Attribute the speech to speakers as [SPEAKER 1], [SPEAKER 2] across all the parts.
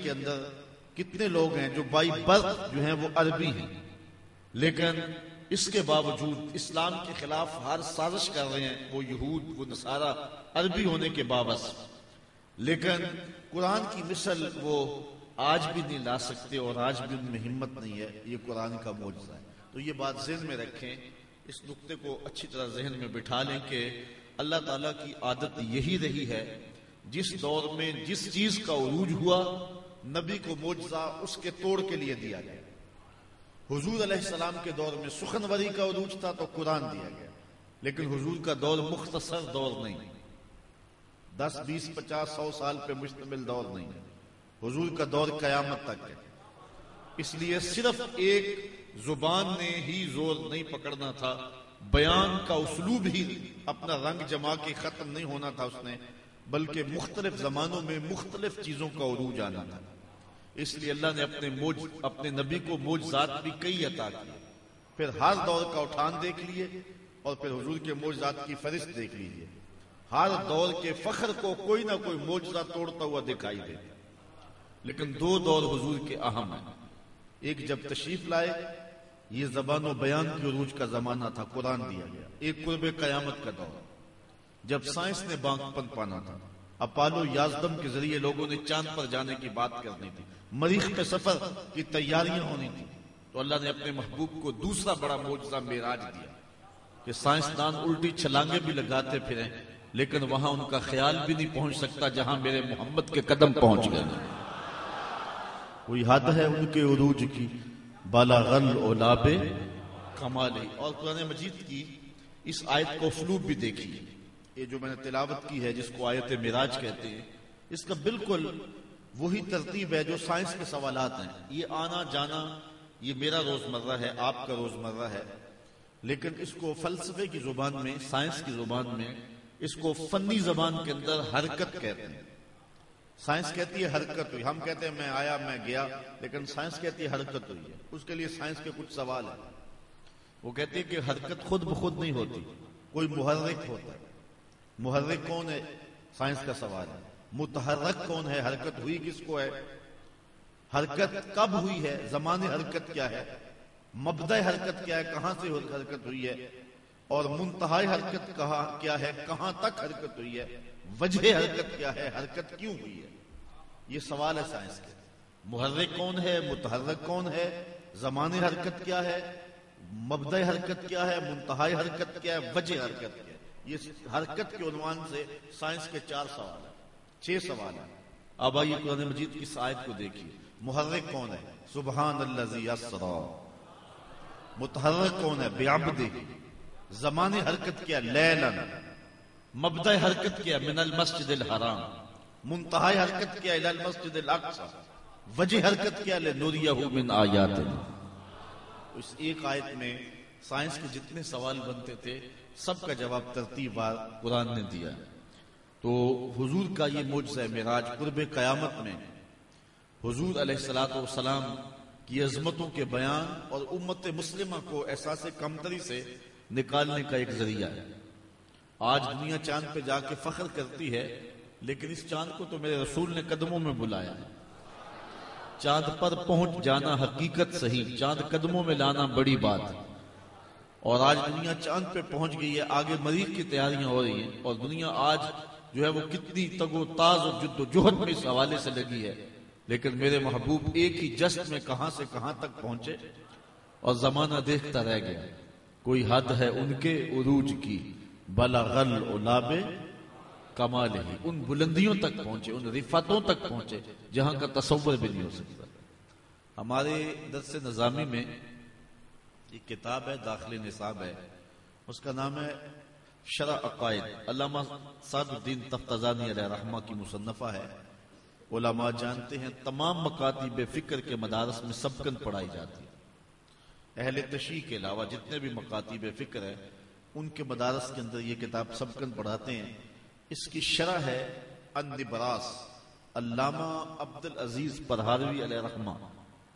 [SPEAKER 1] کے اندر کتنے لوگ ہیں جو بائی برتھ جو ہیں وہ عربی ہیں، لیکن اس کے باوجود اسلام کے خلاف ہر سازش کر رہے ہیں، وہ یہود وہ نصارہ عربی ہونے کے باوجود، لیکن قرآن کی مثل وہ آج بھی نہیں لا سکتے اور آج بھی ان میں ہمت نہیں ہے۔ یہ قرآن کا معجزہ ہے۔ تو یہ بات ذہن میں رکھیں، اس نقطے کو اچھی طرح ذہن میں بٹھا لیں کہ اللہ تعالیٰ کی عادت یہی رہی ہے، جس دور میں جس چیز کا عروج ہوا نبی کو معجزہ اس کے توڑ کے لیے دیا گیا۔ حضور علیہ السلام کے دور میں سخنوری کا عروج تھا تو قرآن دیا گیا، لیکن حضور کا دور مختصر دور نہیں، 10 20 50 100 سال پہ مشتمل دور نہیں ہے، حضور کا دور قیامت تک ہے۔ اس لیے صرف ایک زبان نے ہی زور نہیں پکڑنا تھا، بیان کا اسلوب ہی اپنا رنگ جما کے ختم نہیں ہونا تھا اس نے، بلکہ مختلف زمانوں میں مختلف چیزوں کا عروج آنا تھا۔ اس لیے اللہ نے اپنے نبی کو معجزات بھی کئی عطا کیے، پھر ہر دور کا اٹھان دیکھ لیے اور پھر حضور کے معجزات کی فہرست دیکھ لیجیے۔ ہر دور کے فخر کو کوئی نہ کوئی معجزہ توڑتا ہوا دکھائی دے، لیکن دو دور حضور کے اہم ہیں۔ ایک جب تشریف لائے، یہ زبان و بیان کی عروج کا زمانہ تھا، قرآن دیا گیا۔ ایک قرب قیامت کا دور، جب سائنس نے بانگ پن پانا تھا، اپالو یازدم کے ذریعے لوگوں نے چاند پر جانے کی بات کرنی تھی، مریخ پہ سفر کی تیاریاں ہونی تھی، تو اللہ نے اپنے محبوب کو دوسرا بڑا معجزہ معراج دیا کہ سائنسدان الٹی چھلانگیں بھی لگاتے پھریں لیکن وہاں ان کا خیال بھی نہیں پہنچ سکتا جہاں میرے محمد کے قدم پہنچ گئے۔ کوئی حد ہے ان کے عروج کی، بالغ العلاب کمالی۔ اور قرآن مجید کی اس آیت کو اسلوب بھی دیکھیے، یہ جو میں نے تلاوت کی ہے جس کو آیت معراج کہتے ہیں، اس کا بالکل وہی ترتیب ہے جو سائنس کے سوالات ہیں۔ یہ آنا جانا یہ میرا روزمرہ ہے، آپ کا روزمرہ ہے، لیکن اس کو فلسفے کی زبان میں، سائنس کی زبان میں، اس کو فنی زبان کے اندر حرکت کہتے ہیں۔ سائنس کہتی ہے حرکت ہوئی، ہم کہتے ہیں میں آیا میں گیا، لیکن سائنس کہتی ہے حرکت ہوئی ہے۔ اس کے لیے سائنس کے کچھ سوال ہیں۔ وہ کہتے ہیں کہ حرکت خود بخود نہیں ہوتی، کوئی محرک ہوتا ہے۔ محرک کون ہے؟ سائنس کا سوال ہے۔ متحرک کون ہے؟ حرکت ہوئی کس کو ہے؟ حرکت کب ہوئی ہے؟ زمان حرکت کیا ہے؟ مبدأ حرکت کیا ہے؟ کہاں سے حرکت ہوئی ہے؟ اور منتہائی حرکت کیا ہے؟ کہاں تک حرکت ہوئی ہے؟ وجہ حرکت کیا ہے؟ حرکت کیوں ہوئی ہے؟ یہ سوال ہے سائنس کے۔ محرک کون ہے؟ متحرک کون ہے؟ زمان حرکت کیا ہے؟ مبدأ حرکت کیا ہے؟ منتہائی حرکت کیا ہے؟ وجہ حرکت کیا ہے؟ یہ حرکت کے عنوان سے سائنس کے 4 سوال ہیں، 6 سوال ہیں۔ اب آئیے قرآن مجید کی اس آیت کو دیکھیے۔ محرک کون ہے؟ سبحان الذی اسری۔ متحرک کون ہے؟ بعبدہ۔ زمان حرکت کیا؟ لیلاً۔ مبدأ حرکت کیا؟ من المسجد الحرام۔ منتہائی حرکت کیا؟ الی المسجد الاقصی۔ وجہ حرکت کیا؟ لنریہ من آیاتنا۔ اس ایک آیت میں سائنس کے جتنے سوال بنتے تھے سب کا جواب ترتیب وار قرآن نے دیا۔ تو حضور کا یہ معجزہ معراج قرب قیامت میں حضور علیہ الصلوۃ والسلام کی عظمتوں کے بیان اور امت مسلمہ کو احساس کمتری سے نکالنے کا ایک ذریعہ ہے۔ آج دنیا چاند پہ جا کے فخر کرتی ہے، لیکن اس چاند کو تو میرے رسول نے قدموں میں بلایا ہے۔ چاند پر پہنچ جانا حقیقت صحیح، چاند قدموں میں لانا بڑی بات ہے۔ اور آج دنیا چاند پہ پہنچ گئی ہے، آگے مریخ کی تیاریاں ہو رہی ہیں، اور دنیا آج جو ہے وہ کتنی تگ و تاز اور جد و جہد میں اس حوالے سے لگی ہے، لیکن میرے محبوب ایک ہی جست میں کہاں سے کہاں تک پہنچے، اور زمانہ دیکھتا رہ گیا۔ کوئی حد ہے ان کے عروج کی، بلغ العلاب کمال ہی، ان بلندیوں تک پہنچے، ان رفعتوں تک پہنچے جہاں کا تصور بھی نہیں ہو سکتا۔ ہمارے درس نظامی میں ایک کتاب ہے، داخل نصاب ہے، اس کا نام ہے شرح عقائد، علامہ سعد الدین تفتزانی علیہ رحمہ کی مصنفہ ہے۔ علماء جانتے ہیں تمام مکاتب فکر کے مدارس میں سبقاً پڑھائی جاتی ہے۔ اہل تشیع کے علاوہ جتنے بھی مکاتب فکر ہیں ان کے مدارس کے اندر یہ کتاب سبقاً پڑھاتے ہیں۔ اس کی شرح ہے النبراس، علامہ عبدالعزیز پرہاروی علیہ رحمہ،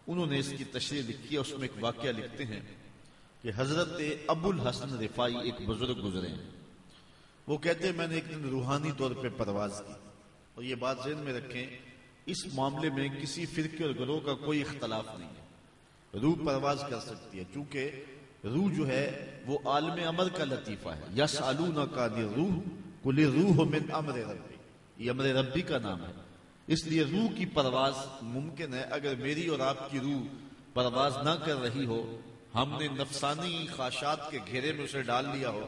[SPEAKER 1] انہوں نے اس کی تشریح لکھی ہے۔ اس میں ایک واقعہ لکھتے ہیں کہ حضرت ابو الحسن رفاعی ایک بزرگ گزرے ہیں۔ وہ کہتے ہیں میں نے ایک دن روحانی طور پہ پرواز کی، اور یہ بات ذہن میں رکھیں اس معاملے میں کسی فرقے اور گروہ کا کوئی اختلاف نہیں ہے، روح پرواز کر سکتی ہے، چونکہ روح جو ہے وہ عالم امر کا لطیفہ ہے۔ یسألونک عن الروح قل الروح من امر ربی، یہ امر ربی کا نام ہے، اس لیے روح کی پرواز ممکن ہے۔ اگر میری اور آپ کی روح پرواز نہ کر رہی ہو، ہم نے نفسانی خواہشات کے گھیرے میں اسے ڈال لیا ہو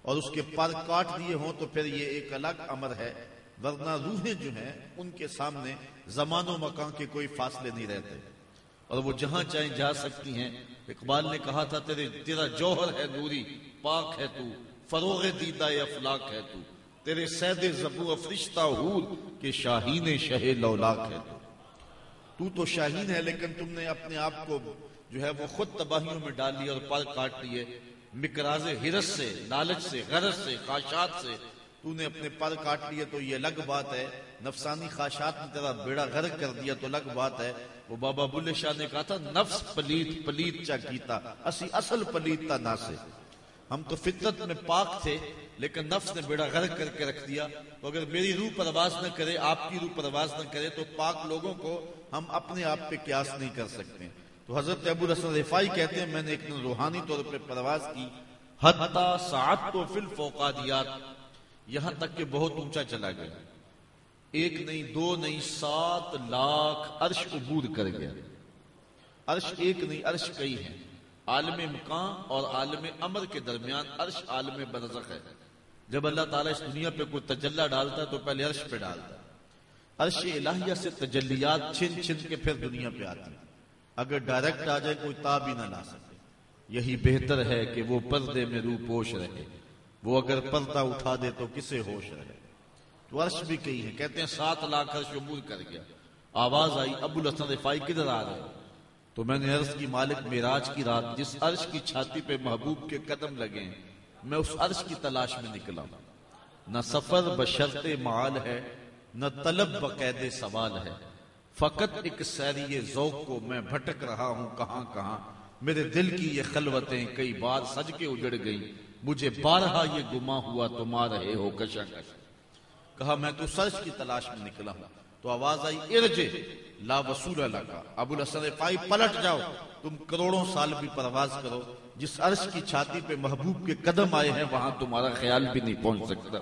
[SPEAKER 1] اور اس کے پر کاٹ دیے ہوں تو پھر یہ ایک الگ امر ہے، ورنہ روحیں جو ہیں ان کے سامنے زمان و مکان کے کوئی فاصلے نہیں رہتے اور وہ جہاں چاہیں جا سکتی ہیں۔ اقبال نے کہا تھا تیرا جوہر ہے نوری، پاک ہے تو، فروغ دیدہ افلاک ہے تو، تیرے سید زبو فرشتہ حور کہ شاہین شہ لولاک ہے تو شاہین ہے، لیکن تم نے اپنے آپ کو جو ہے وہ خود تباہیوں میں ڈال لیا اور پر کاٹ لیے۔ مقراض حرص سے، لالچ سے، غرض سے، خواہشات سے تو نے اپنے پر کاٹ لیے تو یہ الگ بات ہے۔ نفسانی خواہشات نے تیرا بیڑا غرق کر دیا تو الگ بات ہے۔ وہ بابا بلے شاہ نے کہا تھا نفس پلیت پلیت چا کیتا اسی اصل پلیت تا نہ سے، ہم تو فطرت میں پاک تھے لیکن نفس نے بیڑا غرق کر کے رکھ دیا۔ تو اگر میری روح پرواز نہ کرے، آپ کی روح پرواز نہ کرے تو پاک لوگوں کو ہم اپنے آپ پہ قیاس نہیں کر سکتے۔ تو حضرت ابو الحسن رفاعی کہتے ہیں میں نے ایک دن روحانی طور پہ پرواز کی، حتی سعدت فی الفوقانیات، یہاں تک کہ بہت اونچا چلا گیا، ایک نہیں دو نہیں 7 لاکھ عرش عبور کر گیا۔ عرش ایک نہیں، عرش کئی ہیں۔ عالم مقام اور عالم امر کے درمیان عرش عالم برزخ ہے۔ جب اللہ تعالیٰ اس دنیا پہ کوئی تجلی ڈالتا ہے تو پہلے عرش پہ ڈالتا ہے، عرش الہیہ سے تجلیات چھن چھن کے پھر دنیا پہ آتی ہے۔ اگر ڈائریکٹ آ جائے کوئی تاب ہی نہ لا سکے۔ یہی بہتر ہے کہ وہ پردے میں روح پوش رہے، وہ اگر پردہ اٹھا دے تو کسے ہوش رہے۔ تو عرش بھی کئی ہے، کہتے ہیں 7 لاکھ عرش عبور کر گیا۔ آواز آئی ابو الحسن رفاعی کدھر آ رہے؟ تو میں نے عرض کی مالک معراج کی رات جس عرش کی چھاتی پہ محبوب کے قدم لگے ہیں میں اس عرش کی تلاش میں نکلا ہوں۔ نہ سفر بشرط معال ہے، نہ طلب بقید سوال ہے، فقط ایک سیری ذوق کو میں بھٹک رہا ہوں کہاں کہاں۔ میرے دل کی یہ خلوتیں کئی بار سج کے اجڑ گئی، مجھے بارہا یہ گما ہوا تم آ رہے ہو کشا کش۔ کہا میں تو سرش کی تلاش میں نکلا ہوں۔ تو آواز آئی ارجع لا وصول لکا، ابو الحسن رفاعی پلٹ جاؤ، تم کروڑوں سال بھی پرواز کرو، جس عرش کی چھاتی پہ محبوب کے قدم آئے ہیں وہاں تمہارا خیال بھی نہیں پہنچ سکتا۔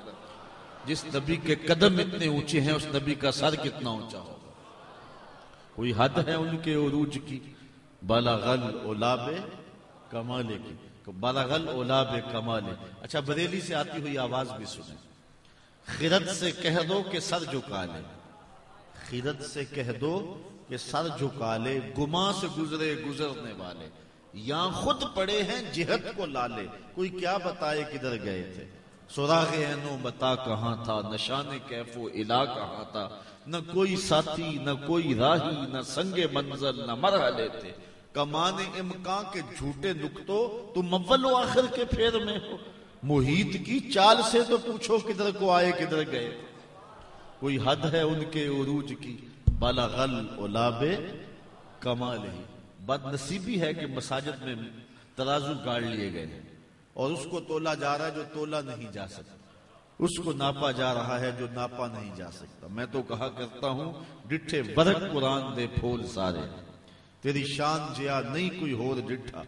[SPEAKER 1] جس نبی کے قدم اتنے اونچے ہیں اس نبی کا سر کتنا اونچا ہوگا؟ کوئی حد ہے ان کے عروج کی؟ بلغل اولاب کمالے کی، بلغل اولاب کمالے۔ اچھا بریلی سے آتی ہوئی آواز بھی سنیں، خرد سے کہہ دو کہ سر جھکا لے، خرد سے کہہ دو کہ سر جھکا لے، گما سے گزرے گزرنے والے، یا خود پڑے ہیں جہت کو لالے، کوئی کیا بتائے کدھر گئے تھے، سراغ عینو بتا کہاں تھا، نشان کیف و الا کہاں تھا، نہ کوئی ساتھی نہ کوئی راہی، نہ سنگ منزل نہ مرحلے تھے، کمان امکان کے جھوٹے نکتو تم اول و آخر کے پھیر میں ہو، محیط کی چال سے تو پوچھو کدھر کو آئے کدھر گئے۔ کوئی حد ہے ان کے عروج کی، بلغل اولاب کمال ہی۔ بد نصیبی ہے کہ مساجد میں ترازو گاڑ لیے گئے ہیں اور اس کو تولا جا رہا ہے جو تولا نہیں جا سکتا، اس کو ناپا جا رہا ہے جو ناپا نہیں جا سکتا۔ میں تو کہا کرتا ہوں ڈٹھے برک قرآن دے پھول سارے، تیری شان جیا نہیں کوئی ہور ڈٹھا،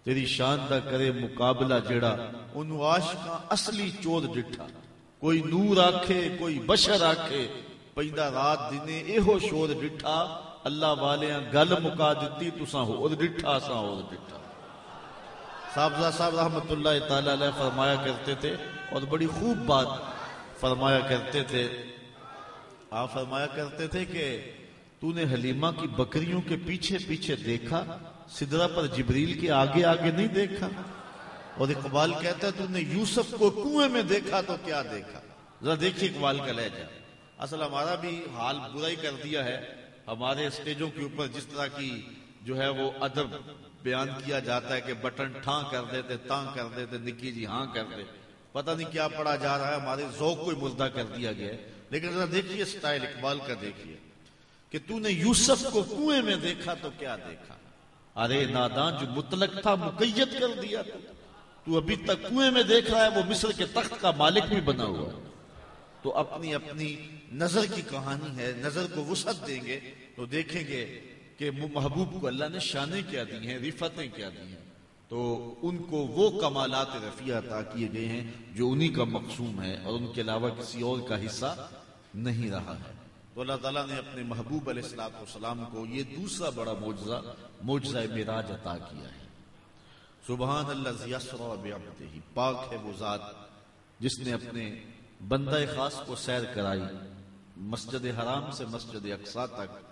[SPEAKER 1] تیری شان دا کرے مقابلہ جڑا انو عاشقاں اصلی چور ڈٹھا۔ کوئی نور آکھے کوئی بشر آکھے، پیندا رات دنے ایہو شور ڈٹھا، اللہ والیاں گل مکا دتی تساں ہور ڈٹھا اساں ہور ڈٹھا۔ صاحبزادہ صاحب رحمت اللہ تعالی علیہ فرمایا کرتے تھے، اور بڑی خوب بات فرمایا کرتے تھے، آپ فرمایا کرتے تھے کہ تو نے حلیمہ کی بکریوں کے پیچھے پیچھے دیکھا، سدرہ پر جبریل کے آگے آگے نہیں دیکھا۔ اور اقبال کہتا ہے تو نے یوسف کو کنویں میں دیکھا تو کیا دیکھا۔ ذرا دیکھیے اقبال کا لہجہ، اصل ہمارا بھی حال برا ہی کر دیا ہے۔ ہمارے اسٹیجوں کے اوپر جس طرح کی جو ہے وہ ادب بیان کیا جاتا ہے کہ بٹن ٹھاں کر دیتے، تاں کر دیتے، نکی جی ہاں کر دے، پتہ نہیں کیا پڑھا جا رہا ہے، ہمارے ذوق کو مردہ کر دیا گیا ہے۔ لیکن ذرا دیکھیے سٹائل اقبال کا، دیکھیے کہ تو نے یوسف کو کنویں میں دیکھا تو کیا دیکھا۔ ارے نادان جو مطلق تھا مقید کر دیا تو ابھی تک کنویں میں دیکھ رہا ہے، وہ مصر کے تخت کا مالک بھی بنا ہوا ہے۔ تو اپنی اپنی نظر کی کہانی ہے، نظر کو وسعت دیں گے تو دیکھیں گے کہ محبوب کو اللہ نے شانیں کیا دی ہیں، رفتیں کیا دی ہیں، تو ان کو وہ کمالات رفیع عطا کیے گئے ہیں جو انہی کا مقسوم ہے اور ان کے علاوہ کسی اور کا حصہ نہیں رہا ہے۔ تو اللہ تعالیٰ نے اپنے محبوب علیہ السلام کو یہ دوسرا بڑا معجزہ معراج عطا کیا ہے۔ سبحان الذی اسریٰ بعبدہ، پاک ہے وہ ذات جس نے اپنے بندہ خاص کو سیر کرائی مسجد حرام سے مسجد اقصیٰ تک،